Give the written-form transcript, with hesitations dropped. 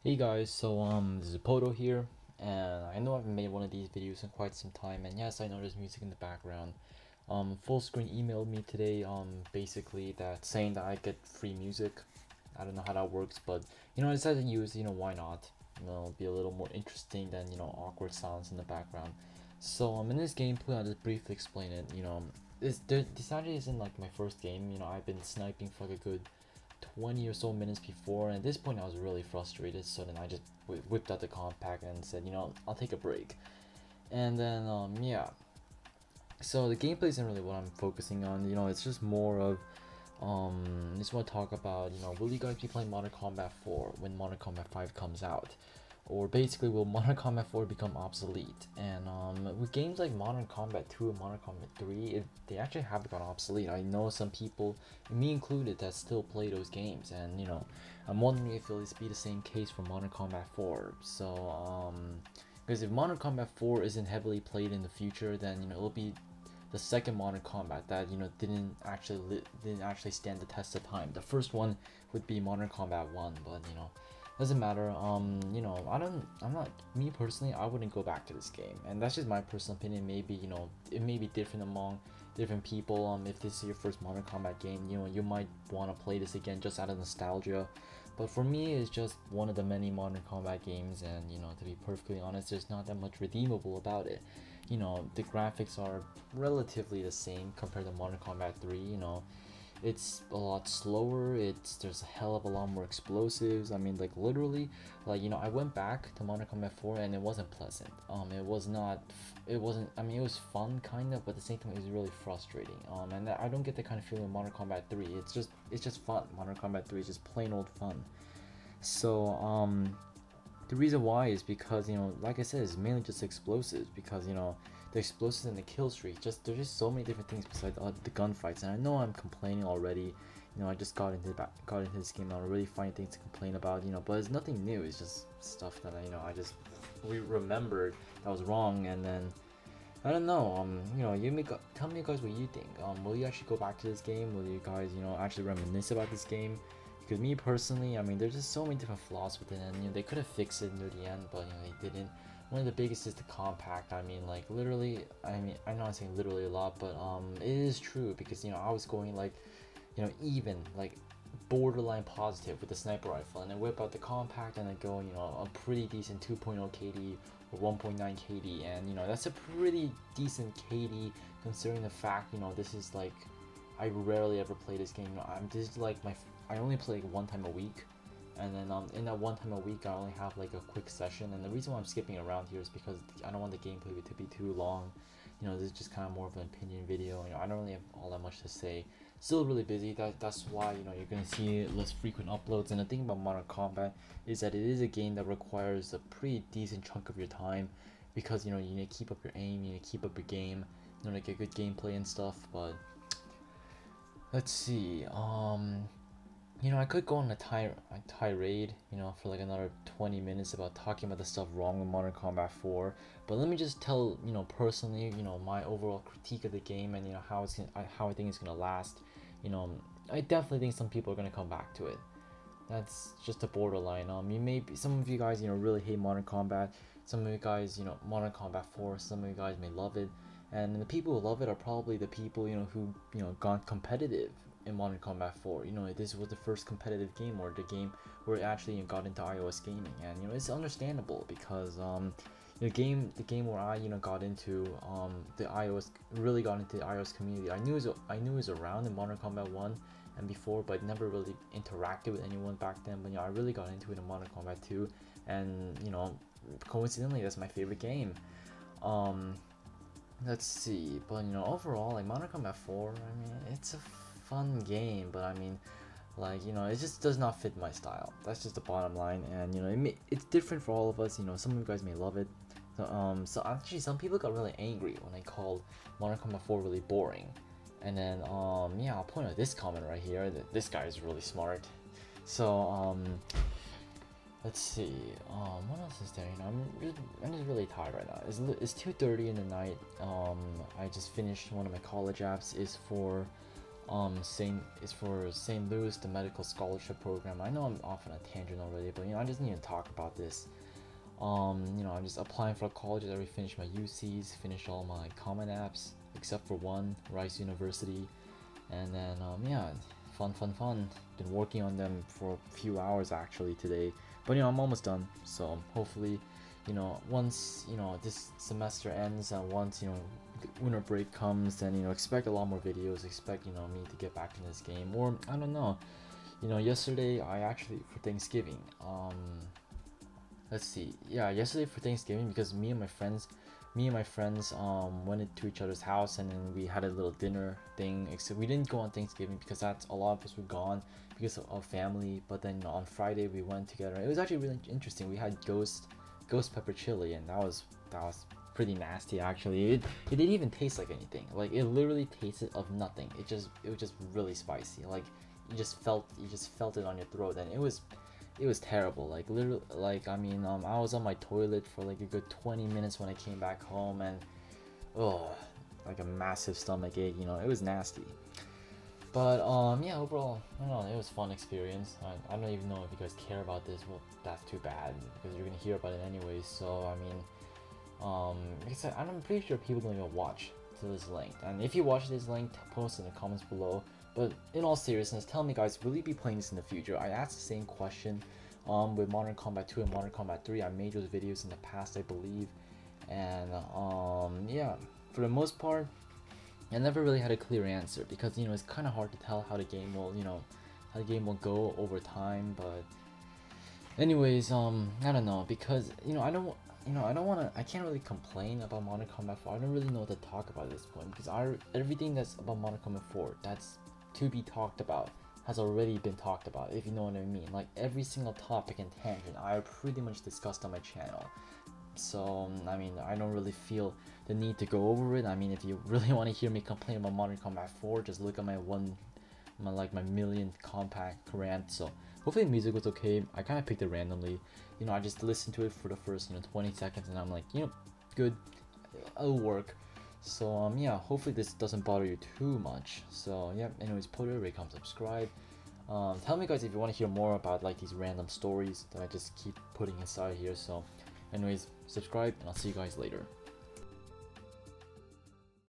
Hey guys, this is Pohdoh here, and I know I haven't made one of these videos in quite some time, and yes, I know there's music in the background. Full Screen emailed me today, basically that saying that I get free music. I don't know how that works, but I decided to use, why not? It'll be a little more interesting than, awkward silence in the background. So, in this gameplay, I'll just briefly explain it, this actually isn't like my first game, I've been sniping for like a good 20 or so minutes before, and at this point I was really frustrated, so then I just whipped out the compact and said, I'll take a break. And then yeah, so the gameplay isn't really what I'm focusing on, it's just more of just want to talk about, will you guys be playing Modern Combat 4 when Modern Combat 5 comes out? Or basically, will Modern Combat 4 become obsolete? And with games like Modern Combat 2 and Modern Combat 3, they actually have become obsolete. I know some people, me included, that still play those games, and I'm wondering if it'll be the same case for Modern Combat 4. So because if Modern Combat 4 isn't heavily played in the future, then it'll be the second Modern Combat that didn't actually stand the test of time. The first one would be Modern Combat 1, but doesn't matter. I'm not, me personally, I wouldn't go back to this game, and that's just my personal opinion. Maybe it may be different among different people. If this is your first Modern Combat game, you might want to play this again just out of nostalgia. But for me, it's just one of the many Modern Combat games, and to be perfectly honest, there's not that much redeemable about it. The graphics are relatively the same compared to Modern Combat 3. It's a lot slower. There's a hell of a lot more explosives. I mean, like literally, like I went back to Modern Combat 4 and it wasn't pleasant. It wasn't. I mean, it was fun kind of, but at the same time, it was really frustrating. And I don't get the kind of feeling in Modern Combat 3. It's just fun. Modern Combat 3 is just plain old fun. So the reason why is because like I said, it's mainly just explosives, because the explosives and the kill streak, there's just so many different things besides the gunfights. And I know I'm complaining already, I just got into this game, and I already find things to complain about, but it's nothing new. It's just stuff that I just remembered that was wrong. And then I don't know, tell me guys what you think. Will you actually go back to this game? Will you guys actually reminisce about this game? Because me personally, I mean, there's just so many different flaws with it, and they could have fixed it near the end, but they didn't. One of the biggest is the compact. I mean, like literally, I know I'm saying literally a lot, but it is true, because I was going like even like borderline positive with the sniper rifle, and then whip out the compact and then go a pretty decent 2.0 KD or 1.9 KD, and that's a pretty decent KD considering the fact this is like, I rarely ever play this game. This is like I only play like one time a week, and then in that one time a week I only have like a quick session. And the reason why I'm skipping around here is because I don't want the gameplay to be too long. This is just kind of more of an opinion video. I don't really have all that much to say. Still really busy. That's why you're gonna see less frequent uploads. And the thing about Modern Combat is that it is a game that requires a pretty decent chunk of your time, because you need to keep up your aim, you need to keep up your game, to get good gameplay and stuff. But let's see. I could go on a tirade, for like another 20 minutes about talking about the stuff wrong with Modern Combat 4. But let me just tell, personally, my overall critique of the game, and how I think it's gonna last. I definitely think some people are gonna come back to it. That's just a borderline. Some of you guys, really hate Modern Combat. Some of you guys, Modern Combat 4. Some of you guys may love it, and the people who love it are probably the people, who gone competitive in Modern Combat 4. This was the first competitive game, or the game where it actually got into iOS gaming, and it's understandable, because the game where I got into the iOS, really got into the iOS community. I knew it was around in Modern Combat 1 and before, but never really interacted with anyone back then. But I really got into it in Modern Combat 2, and coincidentally, that's my favorite game. Let's see, but overall, like Modern Combat 4, I mean, it's a fun game, but I mean, like it just does not fit my style. That's just the bottom line. And it's different for all of us. Some of you guys may love it. So actually, some people got really angry when I called Modern Combat 4 really boring. And then yeah, I'll point out this comment right here, that this guy is really smart. So let's see, what else is there? I'm just really tired right now. It's 2:30 in the night. I just finished one of my college apps. Is for St. Louis, the medical scholarship program. I know I'm off on a tangent already, but I just need to talk about this. I'm just applying for colleges. I already finished my UCs, finished all my common apps except for one, Rice University, and then yeah, fun. Been working on them for a few hours actually today, but I'm almost done. So hopefully, once this semester ends and once winter break comes, then expect a lot more videos. Expect me to get back in this game, or I don't know. Yesterday I actually for Thanksgiving. Let's see. Yeah, yesterday for Thanksgiving, because me and my friends went to each other's house, and then we had a little dinner thing. Except we didn't go on Thanksgiving because that's a lot of us were gone because of family. But then on Friday we went together. It was actually really interesting. We had ghost pepper chili, and that was pretty nasty actually. It didn't even taste like anything. Like it literally tasted of nothing. It was just really spicy. Like you just felt it on your throat, and it was terrible. Like literally, like I was on my toilet for like a good 20 minutes when I came back home, and like a massive stomach ache. It was nasty. But yeah, overall, I don't know, it was a fun experience. I don't even know if you guys care about this. Well, that's too bad because you're gonna hear about it anyways. So like I said, I'm pretty sure people don't even watch to this length. And if you watch this length, post in the comments below. But in all seriousness, tell me guys, will you be playing this in the future? I asked the same question with Modern Combat 2 and Modern Combat 3. I made those videos in the past, I believe. And yeah, for the most part, I never really had a clear answer because it's kind of hard to tell how the game will go over time. But anyways, I don't know, because I can't really complain about Modern Combat 4. I don't really know what to talk about at this point because everything that's about Modern Combat 4 that's to be talked about has already been talked about, if you know what I mean. Like every single topic and tangent I pretty much discussed on my channel. So I don't really feel the need to go over it. If you really want to hear me complain about Modern Combat 4, just look at my millionth compact rant. So hopefully the music was okay. I kind of picked it randomly. I just listened to it for the first 20 seconds, and I'm like, good, it'll work. So yeah, hopefully this doesn't bother you too much. So yeah, anyways, Pohdoh, rate, comment, subscribe. Tell me guys if you want to hear more about like these random stories that I just keep putting inside here. So anyways, subscribe, and I'll see you guys later.